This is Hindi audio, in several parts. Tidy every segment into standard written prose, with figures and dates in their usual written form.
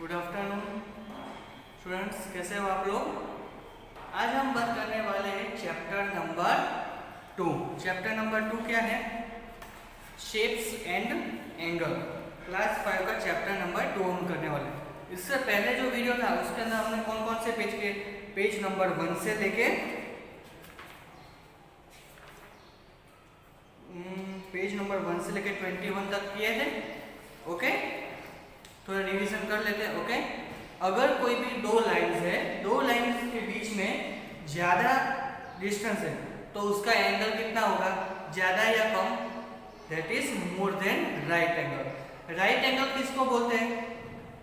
गुड आफ्टरनून स्टूडेंट्स, कैसे हो आप लोग। आज हम बात करने वाले हैं चैप्टर नंबर 2। चैप्टर नंबर 2 क्या है? Shapes and angle. क्लास 5 का चैप्टर नंबर 2 हम करने वाले हैं। इससे पहले जो वीडियो था उसके अंदर हमने कौन कौन से पेज के पेज नंबर 1 से लेके पेज नंबर 1 से लेके 21 तक किए थे। ओके, थोड़ा रिवीजन कर लेते हैं। ओके, अगर कोई भी दो लाइंस है, दो लाइंस के बीच में ज्यादा डिस्टेंस है तो उसका एंगल कितना होगा? ज्यादा या कम? That is more than right angle. Right angle किसको बोलते हैं?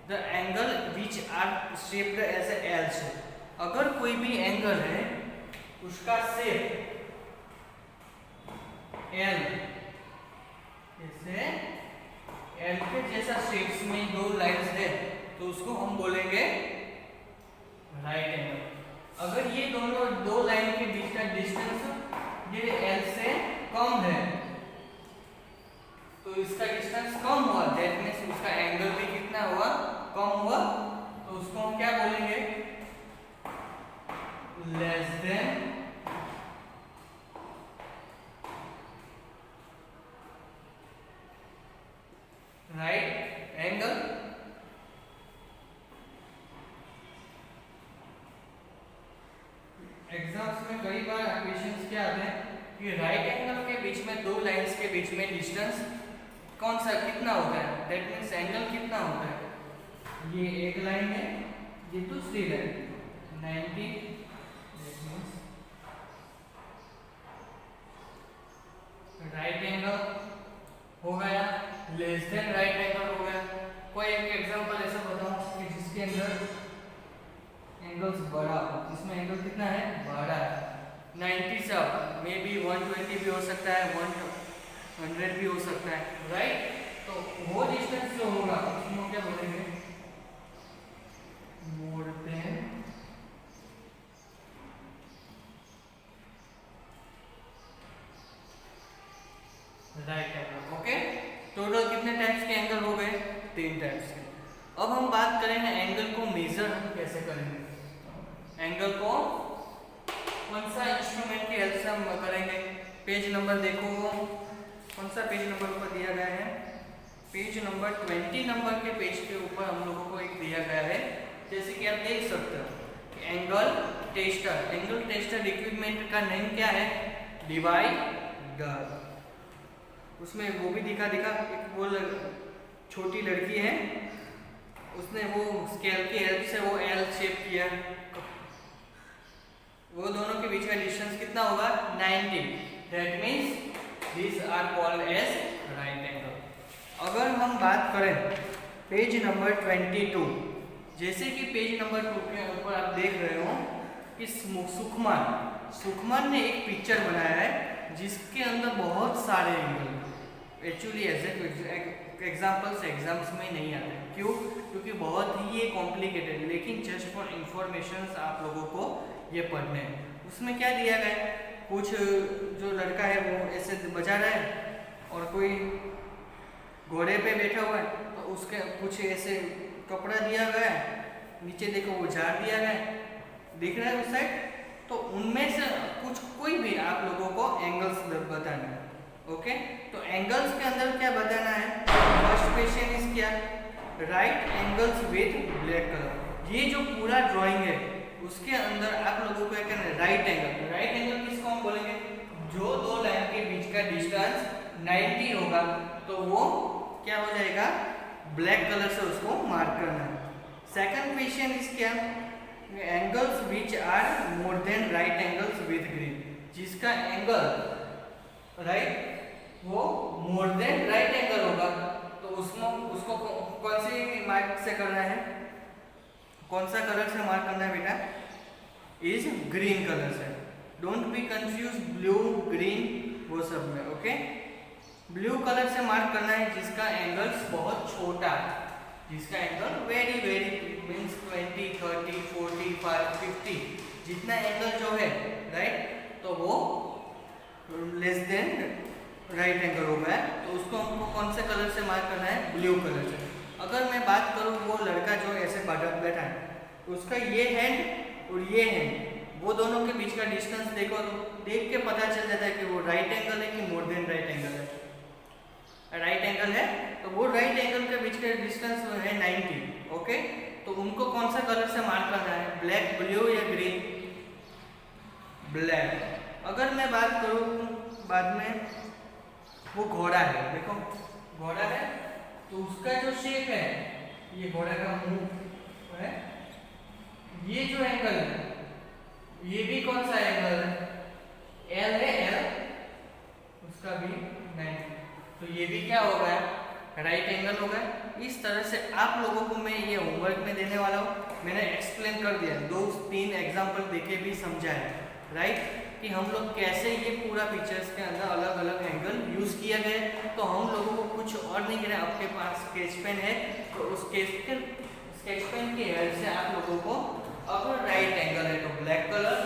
The angle which are shaped as a L shape. अगर कोई भी एंगल है उसका शेप एल, जैसे एल के जैसा शेप्स में दो लाइंस है तो उसको हम बोलेंगे राइट एंगल। अगर ये दोनों दो लाइन के बीच का डिस्टेंस ये एल से कम है तो इसका डिस्टेंस कम हुआ, दैट मींस उसका एंगल भी कितना हुआ? कम हुआ। तो उसको हम क्या बोलेंगे? Less than right angle. Exams में कई बार क्वेश्चंस क्या आते हैं कि राइट एंगल के बीच में दो लाइंस के बीच में डिस्टेंस कौन सा कितना होता है, दैट मींस एंगल कितना होता है। ये एक लाइन है, ये दूसरी line 90, that means right angle हो गया, लेस देन राइट एंगल हो गया। कोई एक एग्जांपल ऐसा बताओ कि जिसके अंदर एंगल्स बड़ा हो, जिसमें एंगल कितना है? बड़ा है। 90 से मे बी 120 भी हो सकता है, 100 भी हो सकता है, राइट। तो वो डिस्टेंस जो होगा उसको क्या बोलेंगे? मोर than right angle. Okay, total कितने टाइप्स के एंगल हो गए? 3 टाइप्स के। अब हम बात करेंगे एंगल को मेजर हम कैसे करेंगे। एंगल को कौन सा इंस्ट्रूमेंट की हेल्प से हम करेंगे? पेज नंबर देखो, कौन सा पेज नंबर ऊपर दिया गया है? पेज नंबर 20 नंबर के पेज के ऊपर हम लोगों को एक दिया गया है। जैसे कि आप देख सकते हो angle tester. Angle tester equipment का नेम क्या है? डिवाइडर। उसमें वो भी दिखा एक वो छोटी लड़की है, उसने वो स्केल की हेल्प से वो एल शेप किया। वो दोनों के बीच का डिस्टेंस कितना होगा? 90। That means this are called as right angle. अगर हम बात करें पेज नंबर 22, जैसे कि पेज नंबर 2 के ऊपर आप देख रहे हो कि सुखमान ने एक पिक्चर बनाया है जिसके अंदर बहुत सारे एंगल। एक्चुअली ऐसे एग्जाम्पल्स एग्जाम्स में नहीं आते। क्यों? क्योंकि बहुत ही ये कॉम्प्लिकेटेड, लेकिन जस्ट फॉर इंफॉर्मेशन आप लोगों को ये पढ़ने हैं। उसमें क्या दिया गया है? कुछ जो लड़का है वो ऐसे बजा रहा है और कोई घोड़े पे बैठा हुआ है तो उसके कुछ ऐसे कपड़ा दिया गया है, नीचे देखो वो झाड़ दिया गया है, दिख रहा है उस साइड। तो उनमें से कुछ कोई भी आप लोगों को एंगल्स बताना है। ओके, तो एंगल्स के अंदर क्या बताना है? फर्स्ट क्वेश्चन इज क्या? Right angles with black colour. ये जो पूरा ड्राइंग है उसके अंदर आप लोगों को क्या करना है? Right angle. राइट एंगल किसको हम बोलेंगे? जो दो लाइन के बीच का डिस्टेंस 90 होगा तो वो क्या हो जाएगा? ब्लैक कलर से उसको मार्क करना है। सेकंड क्वेश्चन इज क्या? Angles which are more than right angles with green. जिसका एंगल राइट वो मोर देन राइट एंगल होगा तो उसको कौन सी मार्क से करना है? कौन सा कलर से मार्क करना है बेटा? इज ग्रीन कलर से। Don't be confuse blue green वो सब में। ओके, ब्लू कलर से मार्क करना है जिसका एंगल्स बहुत छोटा है, जिसका एंगल वेरी मीन्स 20, 30, 45, 50 जितना एंगल जो है राइट, तो वो लेस देन राइट एंगल हो गया। तो उसको हमको कौन से कलर से मार्क करना है? ब्लू कलर से। अगर मैं बात करूँ वो लड़का जो ऐसे बैठा है, उसका ये हैंड और ये हैंड, वो दोनों के बीच का डिस्टेंस देखो तो देख के पता चल जाता है कि वो राइट एंगल है कि मोर देन राइट एंगल है। राइट एंगल है तो वो राइट एंगल के बीच का डिस्टेंस है 90। ओके, तो उनको कौन सा कलर से मार्क करना है, ब्लैक, ब्लू या ग्रीन? ब्लैक। अगर मैं बात करूँ बाद में, वो घोड़ा है, देखो घोड़ा है तो उसका जो शेप है, ये घोड़ा का मुंह है, ये जो एंगल है ये भी कौन सा एंगल है, एल है, एल, उसका भी 90, तो ये भी क्या हो गया, राइट एंगल हो गया। इस तरह से आप लोगों को मैं ये होमवर्क में देने वाला हूँ, मैंने एक्सप्लेन कर दिया, 2-3 एग्जाम्पल देके भी समझाया, राइट, कि हम लोग कैसे ये पूरा पिक्चर्स के अंदर अलग अलग एंगल यूज किया गया है। तो हम लोगों को कुछ और नहीं करना, आपके पास स्केच पेन है तो उस स्केच पेन की हेल्प से आप लोगों को, अगर राइट एंगल है तो black colour,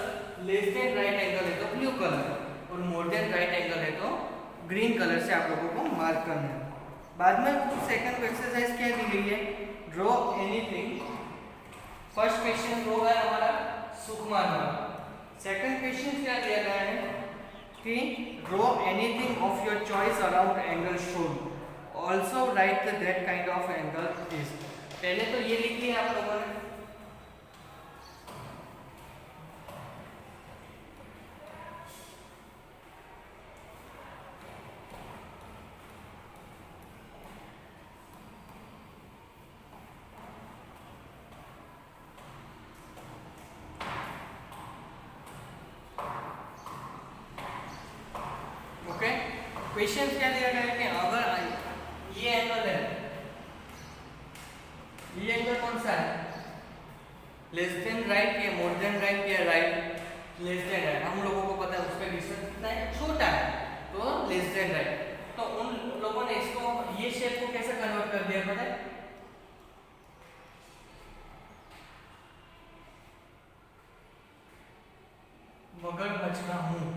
less than right angle है तो ब्लू कलर, और मोर देन राइट एंगल है तो ग्रीन कलर से आप लोगों को मार्क करना है। बाद में सेकंड एक्सरसाइज क्या दी गई है, draw anything. First question draw है हमारा सुकुमार वाला। सेकंड क्वेश्चन क्या दिया गया है कि draw anything of your choice around angle shown, also right that kind of angle is. पहले तो ये लिख लिया आप लोगों ने, क्वेश्चन क्या दिया गया है कि अगर ये एंगल है, ये एंगल कौन सा है, लेस देन राइट या मोर देन राइट या राइट, लेस देन राइट, हम लोगों को पता है उसका डिस्टेंस कितना है, छोटा है, तो लेस देन राइट। तो उन लोगों ने इसको, ये शेप को कैसे कन्वर्ट कर दिया पता है, मगरमच्छ का मुंह,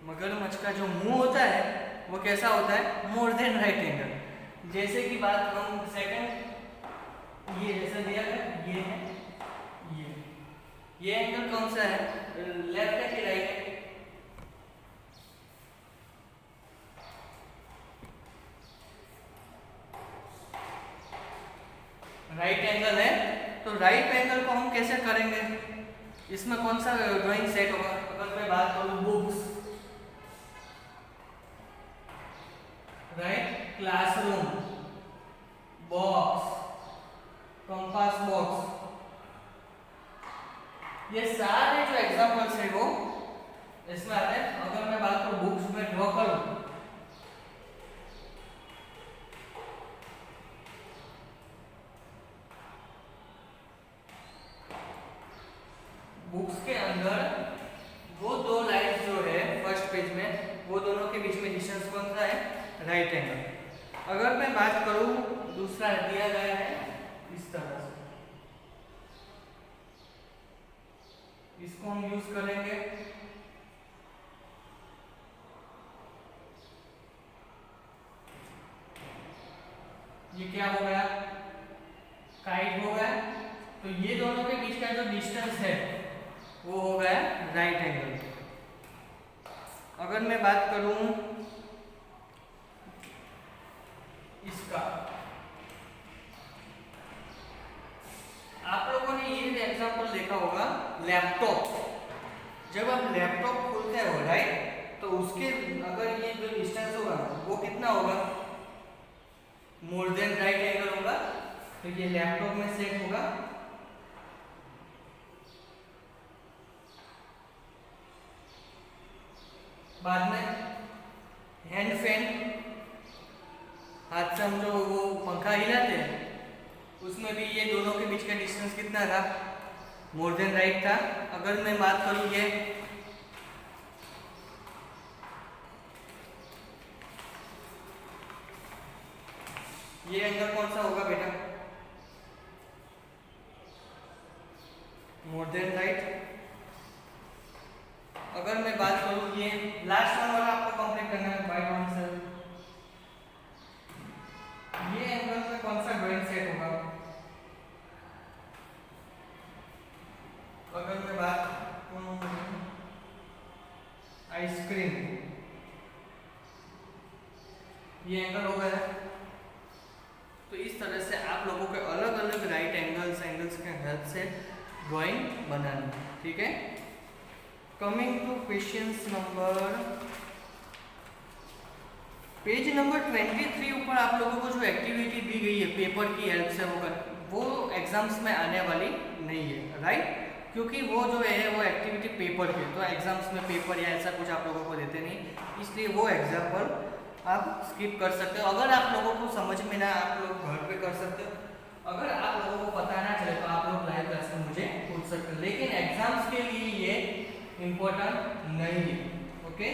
मगरमच्छ का जो मुंह होता है वो कैसा होता है, मोर देन राइट एंगल। जैसे कि बात हम सेकंड, ये जैसा दिया है, ये है, ये एंगल कौन सा है, लेफ्ट है कि राइट है, राइट एंगल है। तो राइट एंगल को हम कैसे करेंगे, इसमें कौन सा ड्राइंग सेट होगा, अगर मैं बात करूं books, right, classroom, box, compass box, ये सारे जो एग्जांपल्स है वो इसमें आते हैं। अगर मैं बात करूं बुक्स में ड्रॉ करूं, बुक्स के अंदर वो दो लाइंस जो है फर्स्ट पेज में, वो दोनों के बीच में डिस्टेंस कौन सा है, राइट एंगल। अगर मैं बात करूं दूसरा दिया गया है इस तरह से, इसको हम यूज करेंगे, ये क्या हो गया, काइट हो गया। तो ये दोनों के बीच का जो डिस्टेंस है वो हो गया राइट एंगल। अगर मैं बात करूं इसका, आप लोगों ने ये एग्जांपल देखा होगा लैपटॉप, जब आप लैपटॉप खोलते हो राइट, तो उसके अगर ये जो डिस्टेंस होगा वो कितना होगा, मोर देन राइट एंगल होगा, तो ये लैपटॉप में सेट होगा। बाद में हैंड फैन, हाथ से हम जो वो पंखा हिलाते हैं, उसमें भी ये दोनों के बीच का डिस्टेंस कितना था, मोर देन राइट था। अगर मैं बात करूं ये एंगल कौन सा होगा बेटा, मोर देन राइट। अगर मैं बात करूं ये लास्ट वन वाला आपको कंप्लीट करना है बाय आंसर, ये एंगल में कौन सा ड्राइंग ये एंगल हो गया। तो इस तरह से आप लोगों के अलग अलग राइट एंगल्स के हेल्प से ड्राइंग बनानी, ठीक है। Coming two questions number page number 23 ऊपर आप लोगों को जो एक्टिविटी दी गई है पेपर की हेल्प से वो एग्जाम्स में आने वाली नहीं है, राइट, क्योंकि वो जो है वो एक्टिविटी पेपर की, तो एग्जाम्स में पेपर या ऐसा कुछ आप लोगों को देते नहीं, इसलिए वो एग्जाम्पल आप स्किप कर सकते हो। अगर आप लोगों को समझ में ना, आप लोग घर पे कर सकते हो। अगर आप लोगों को पता ना चले तो आप लोग लाइव क्लास में मुझे पूछ सकते हो, लेकिन एग्जाम्स के लिए ये इम्पोर्टेंट नहीं है, ओके।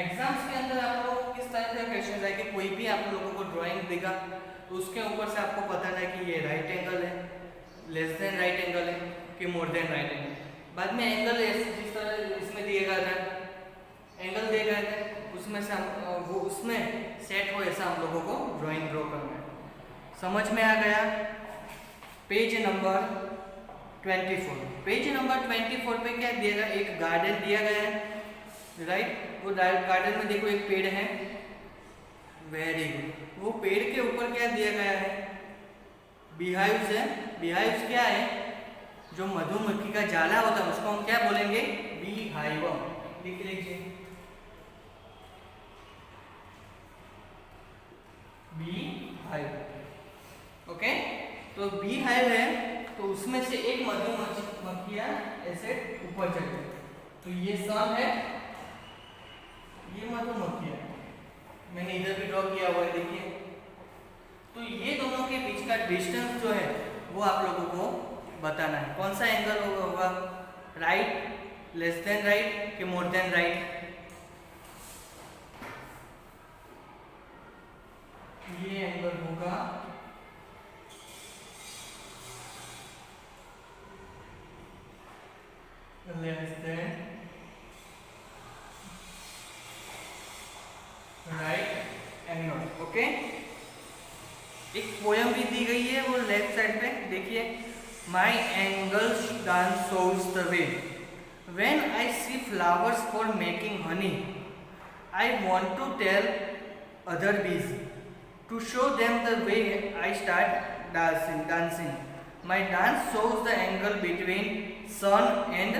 एग्जाम्स के अंदर आप लोगों को किस तरह के क्वेश्चन आए कि कोई भी आप लोगों को ड्राइंग देगा तो उसके ऊपर से आपको पता है कि ये राइट एंगल है, लेस देन राइट एंगल है कि मोर देन राइट एंगल। बाद में एंगल जिस तरह इसमें दिए गए थे, एंगल दिए गए थे, उसमें से हम वो उसमें सेट हो ऐसा हम लोगों को ड्राइंग ड्रॉ करना है। समझ में आ गया। पेज नंबर 24, पेज नंबर 24 पे क्या दिया गया, एक गार्डन दिया गया है, राइट। वो गार्डन में देखो एक पेड़ है, वेरी गुड। वो पेड़ के ऊपर क्या दिया गया है, बीहाइव्स है। बीहाइव्स क्या है, जो मधुमक्खी का जाला होता है उसको हम क्या बोलेंगे, बीहाइव। लिख लीजिए बीहाइव, ओके। तो बीहाइव है तो उसमें से एक मधुमक्खियां ऐसे ऊपर चढ़ गई, तो ये सन है, ये मधुमक्खी है, मैंने इधर भी ड्रॉ किया हुआ है, देखिए। तो ये दोनों के बीच का डिस्टेंस जो है वो आप लोगों को बताना है। कौन सा एंगल होगा, राइट, लेस देन राइट कि मोर देन राइट। ये एंगल होगा less than right angle, okay. एक पोयम भी दी गई है वो लेफ्ट साइड पे, देखिए। My angles dance shows the way when I see flowers for making honey I want to tell other bees to show them the way I start dancing my dance shows the angle between sun and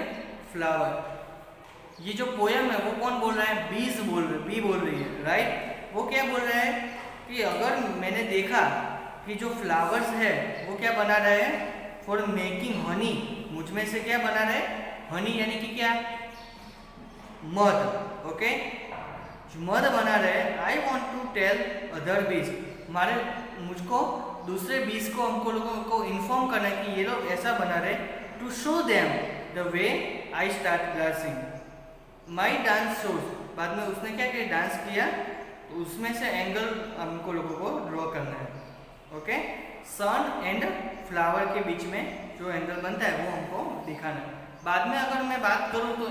flower. ये जो पोयम है वो कौन बोल रहा है, बीज बोल रहे, बी बोल रही है, राइट। वो क्या बोल रहा है कि अगर मैंने देखा कि जो फ्लावर्स है वो क्या बना रहे हैं, फॉर मेकिंग हनी, मुझ में से क्या बना रहे, हनी यानी कि क्या, मध, ओके, मध बना रहे। I want to tell other bees, हमारे मुझको दूसरे बीज को हमको लोगों को इन्फॉर्म करना है कि ये लोग ऐसा बना रहे, to show them the way I start dancing my dance shows. बाद में उसने क्या किया, डांस किया, तो उसमें से एंगल हमको लोगों को ड्रॉ करना है, ओके। सन एंड फ्लावर के बीच में जो एंगल बनता है वो हमको दिखाना है। बाद में अगर मैं बात करूँ तो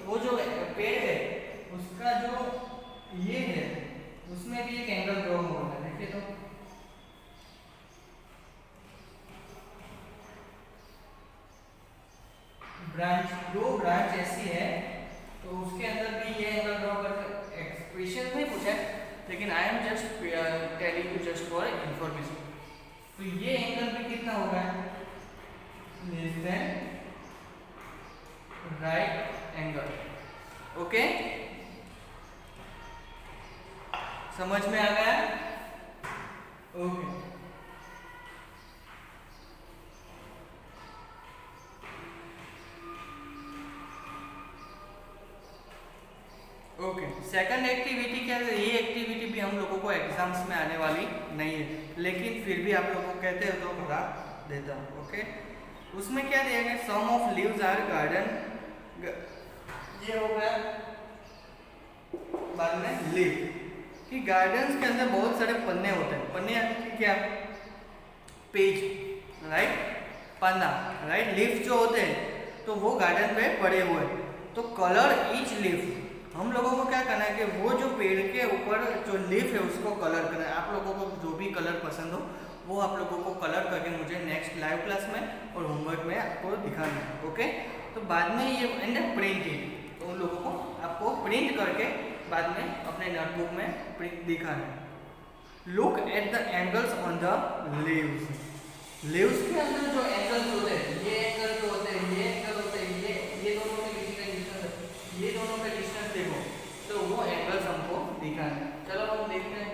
वो जो पेड़ है उसका जो ये है उसमें भी एक एंगल ड्रॉ होना है, देखिए। तो ब्रांच, दो ब्रांच ऐसी है तो उसके अंदर भी ये एंगल ड्रॉ कर, एक्सप्रेशन नहीं पूछा लेकिन I am just telling you just for information. तो ये एंगल भी कितना होगा, less than right angle, okay. समझ में आ गया, ओके। ओके, सेकंड एक्टिविटी क्या है, ये एक्टिविटी भी हम लोगों को एग्जाम्स में आने वाली नहीं है, लेकिन फिर भी आप लोगों को कहते हैं तो बता देता हूँ, ओके। उसमें क्या दिया गया, सम ऑफ लीव्स आर गार्डन, ये हो गया। बाद में लीव कि गार्डन्स के अंदर बहुत सारे पन्ने होते हैं, पन्ने यानी क्या, पेज, राइट, पन्ना, राइट। लीफ जो होते हैं तो वो गार्डन पे पड़े हुए हैं, तो कलर ईच लीफ, हम लोगों को क्या करना है कि वो जो पेड़ के ऊपर जो लीफ है उसको कलर करना है। आप लोगों को जो भी कलर पसंद हो वो आप लोगों को कलर करके मुझे नेक्स्ट लाइव क्लास में और होमवर्क में आपको दिखाना है, ओके। तो बाद में ये एंड प्रिंटिंग, तो उन लोगों को आपको प्रिंट करके बाद में अपने नोटबुक में प्रिंट दिखाना है। Look at the angles on the leaves. Leaves के अंदर जो एंगल्स होते हैं, ये एंगल जो होते हैं, ये एंगल होते हैं, ये दोनों के बीच का डिस्टेंस, ये दोनों का डिस्टेंस देखो, तो वो एंगल्स हमको दिखाना है। चलो हम देखते हैं।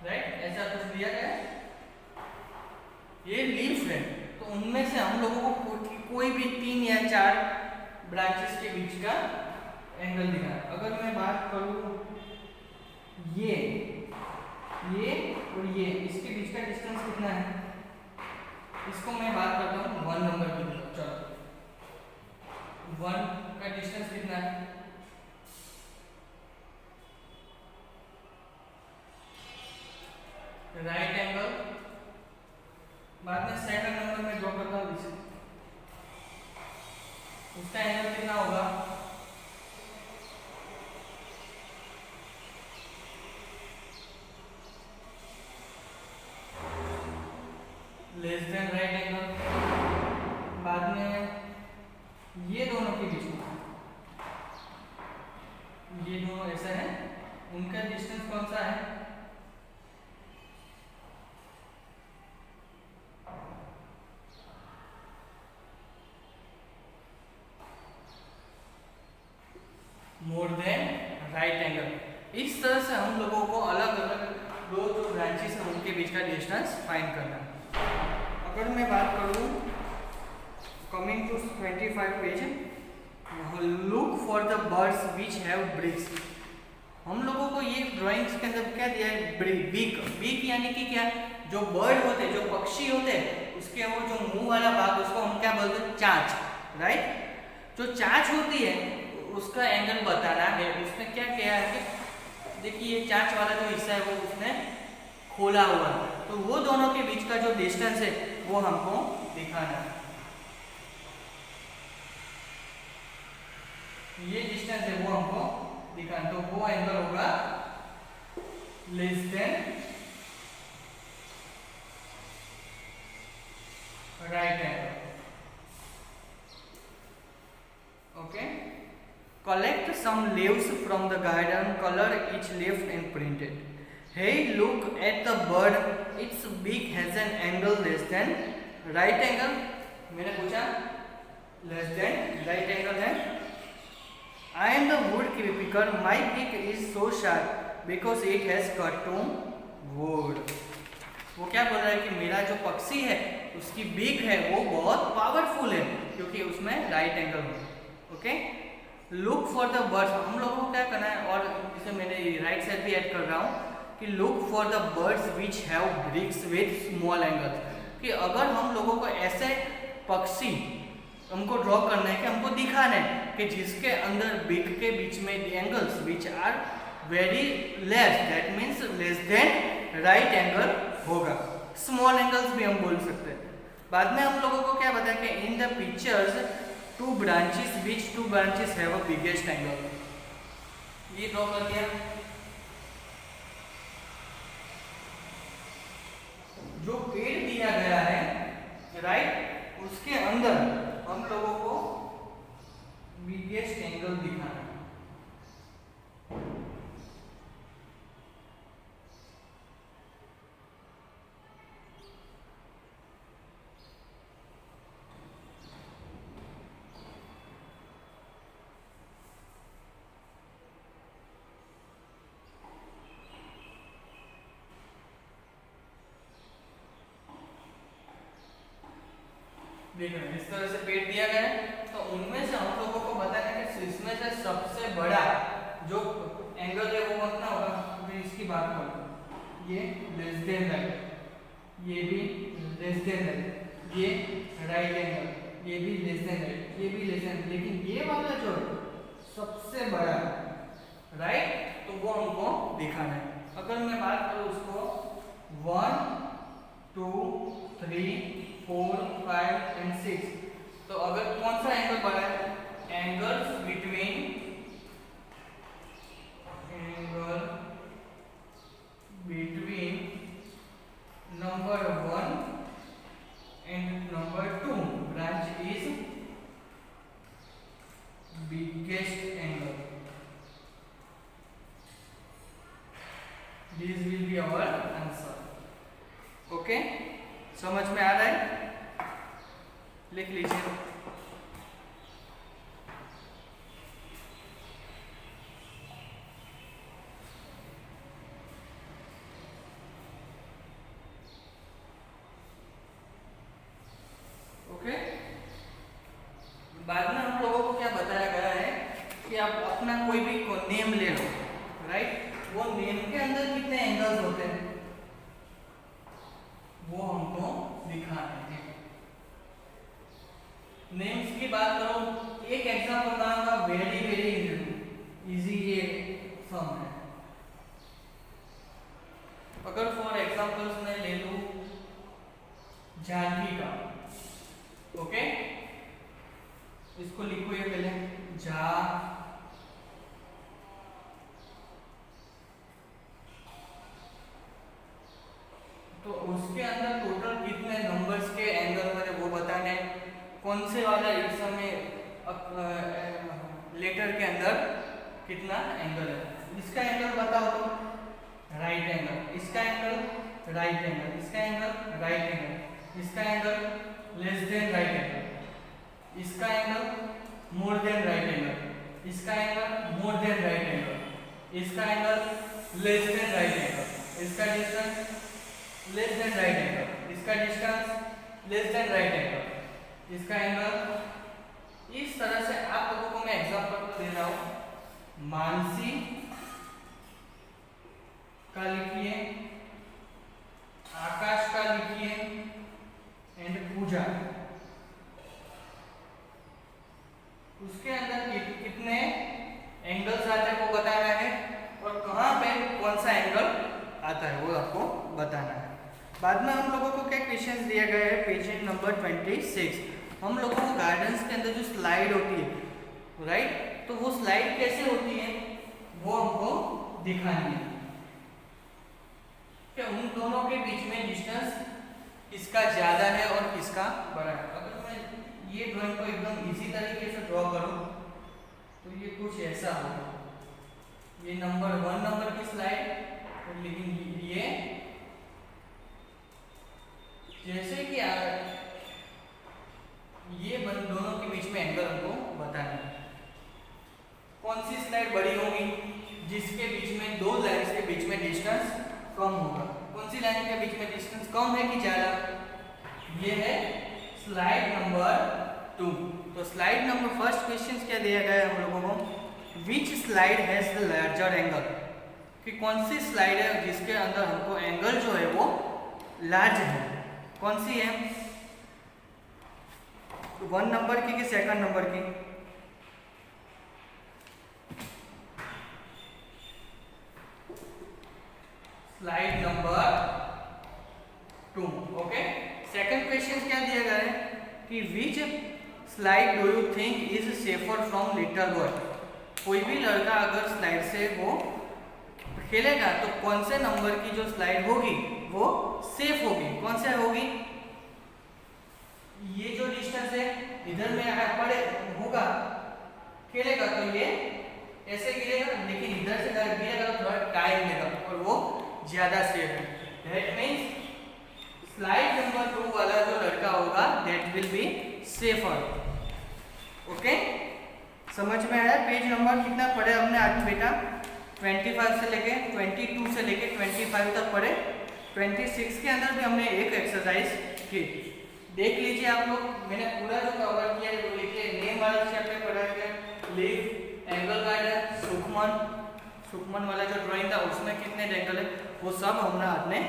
राइट, ऐसा कुछ दिया गया है, ये लीफ है, तो उनमें से हम लोगों को कोई भी 3 या 4 ब्रांचेस के बीच का एंगल दिखा है। अगर मैं बात करूं ये और ये, इसके बीच का डिस्टेंस कितना है, इसको मैं बात करता हूँ 1 नंबर की तरफ। चलो 1 का डिस्टेंस कितना है, राइट एंगल। बाद में सेकंड नंबर में ड्रॉ करता हूँ इसे, उसका एंगल कितना होगा, लेस देन राइट एंगल। बाद में ये दोनों के बीच में, ये दोनों ऐसा है, उनका डिस्टेंस कौन सा है, मोर देन राइट एंगल। इस तरह से हम लोगों को अलग अलग दो जो ब्रांचेस हैं उनके बीच का डिस्टेंस फाइंड करना है। अगर मैं बात करूं coming to 25 page, look for the birds which have bricks. हम लोगों को ये ड्राइंग्स के अंदर क्या दिया है, बीक। बीक यानी कि क्या, जो बर्ड होते हैं, जो पक्षी होते हैं, उसके वो जो मुंह वाला भाग, उसको हम क्या बोलते हैं, चांच। राइट, जो चांच होती है उसका एंगल बताना है। उसने क्या किया है कि देखिए ये चांच वाला जो हिस्सा है वो उसने खोला हुआ है, तो वो दोनों के बीच का जो डिस्टेंस है वो हमको दिखाना है। ये डिस्टेंस है वो हमको दिखाना, तो वो एंगल होगा less than right angle. Okay, collect some leaves from the garden, color each leaf and print it. Hey, look at the bird, its beak has an angle less than right angle. मैंने पूछा less than right angle है। I am the wood picker, my beak is so sharp because it has cut to wood. वो क्या बोल रहा है कि मेरा जो पक्षी है उसकी बीक है वो बहुत पावरफुल है क्योंकि उसमें राइट एंगल है। Okay, look for the birds, हम लोगों को क्या करना है, और इसे मैंने राइट साइड भी ऐड कर रहा हूँ कि look for the birds which have bricks with small angles, कि अगर हम लोगों को ऐसे पक्षी हमको ड्रॉ करना है कि हमको दिखाना है कि जिसके अंदर बिग के बीच में angles which are very less, that means less than right angle होगा। स्मॉल एंगल्स भी हम बोल सकते हैं। बाद में हम लोगों को क्या बताया कि in the Pictures two branches which two branches have a biggest angle, ये ड्रॉ कर दिया। जो पेड़ दिया गया है राइट, उसके अंदर हम लोगों को बिगेस्ट एंगल दिखाना है। देखो इस तरह से पेड़ दिया गया है, तो उनमें से हम लोगों को बताना है कि इसमें से सबसे बड़ा जो एंगल है वो कितना होगा। मैं इसकी बात करूँ, ये लेस देन राइट, ये भी लेस देन राइट, ये राइट एंगल, ये भी लेस देन राइट, ये भी लेस देन, लेकिन ये वाला जो सबसे बड़ा राइट, तो वो हमको दिखाना है। अगर मैं बात करूँ उसको 1 2 3 4 5 एंड 6, तो अगर कौन सा एंगल बड़ा है, angles between angle between number 1 and number 2 branch is biggest angle. This will be our answer. Okay, समझ में आ रहा है? लिख लीजिए. ओके, बाद में हम लोगों को क्या बताया गया है कि आप अपना कोई भी नेम ले लो, राइट? वो नेम के अंदर कितने एंगल्स होते हैं वो हमको दिखाने हैं. नेम्स की बात करो, एक एग्जांपल बताऊंगा, वेरी वेरी इजी ये सम है. अगर फॉर एग्जांपल्स मैं ले लूं जानकी का, ओके, इसको लिखो ये पहले, जा तो उसके अंदर टोटल कितने नंबर्स के एंगल मैंने वो बताने हैं. कौन से वाला इस समय लेटर के अंदर कितना एंगल है. इसका एंगल बताओ तो राइट एंगल, इसका एंगल राइट एंगल, इसका एंगल राइट एंगल, इसका angle less than right angle, इसका angle more than right angle, इसका angle more than right angle, इसका angle less than right angle, इसका distance less than right angle, इसका distance less than right angle, इसका एंगल. इस तरह से आप लोगों को मैं एग्जांपल दे रहा हूं. मानसी का लिखिए, आकाश का लिखिए एंड पूजा. उसके अंदर कितने एंगल्स आते हैं वो बताना है और कहां पे कौन सा एंगल आता है वो आपको बताना है. बाद में हम लोगों को क्या क्वेश्चंस दिया गया है पेज नंबर 26. हम लोगों को गार्डन्स के अंदर जो स्लाइड होती है, राइट, तो वो स्लाइड कैसे होती है वो हमको दिखानी है. क्या उन दोनों के बीच में डिस्टेंस किसका ज्यादा है और किसका बड़ा है. अगर मैं ये ड्राइंग को एकदम इजी तरीके से ड्रॉ करूं तो ये कुछ ऐसा होगा. ये नंबर 1 नंबर की स्लाइड, लेकिन ये जैसे कि ये दोनों के बीच में एंगल हमको बताना है. कौन सी स्लाइड बड़ी होगी जिसके बीच में दो लाइंस के बीच में डिस्टेंस कम होगा. कौन सी लाइन के बीच में डिस्टेंस कम है कि ज्यादा? ये है स्लाइड नंबर 2. तो स्लाइड नंबर फर्स्ट क्वेश्चन क्या दिया गया है हम लोगों को, which slide has the larger angle, कि कौन सी स्लाइड है जिसके अंदर हमको एंगल जो है वो लार्ज है. कौन सी है? 1 नंबर की कि सेकंड नंबर की? Slide number 2. Okay, second question क्या दिया गया है कि which slide do you think is safer from little boy. कोई भी लड़का अगर स्लाइड से वो खेलेगा तो कौन से नंबर की जो स्लाइड होगी वो सेफ होगी. कौन से होगी? ये जो डिस्टेंस है इधर में पड़े होगा, खेलेगा तो ये ऐसे गिरेगा, लेकिन इधर से गिरेगा तो थोड़ा टाइम लेगा और वो ज्यादा सेफ है. दैट मींस स्लाइड नंबर 2 वाला जो लड़का होगा that will be safer. Okay, समझ में आया? पेज नंबर कितना पढ़े हमने आज बेटा? 25 से लेके 22 से लेके 25 तक पढ़े. 26 के अंदर भी हमने एक एक्सरसाइज की, देख लीजिए आप लोग. मैंने पूरा जो कवर किया है वो लिखिए. नेम वाला चैप्टर पढ़ा गया, लीव, एंगल गार्डन, सुखमन वाला जो ड्राइंग था उसमें कितने एंगल है वो सब हमने आपने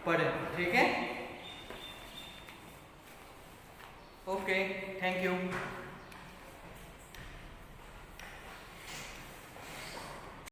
पढ़े. ठीक है, ओके, थैंक यू.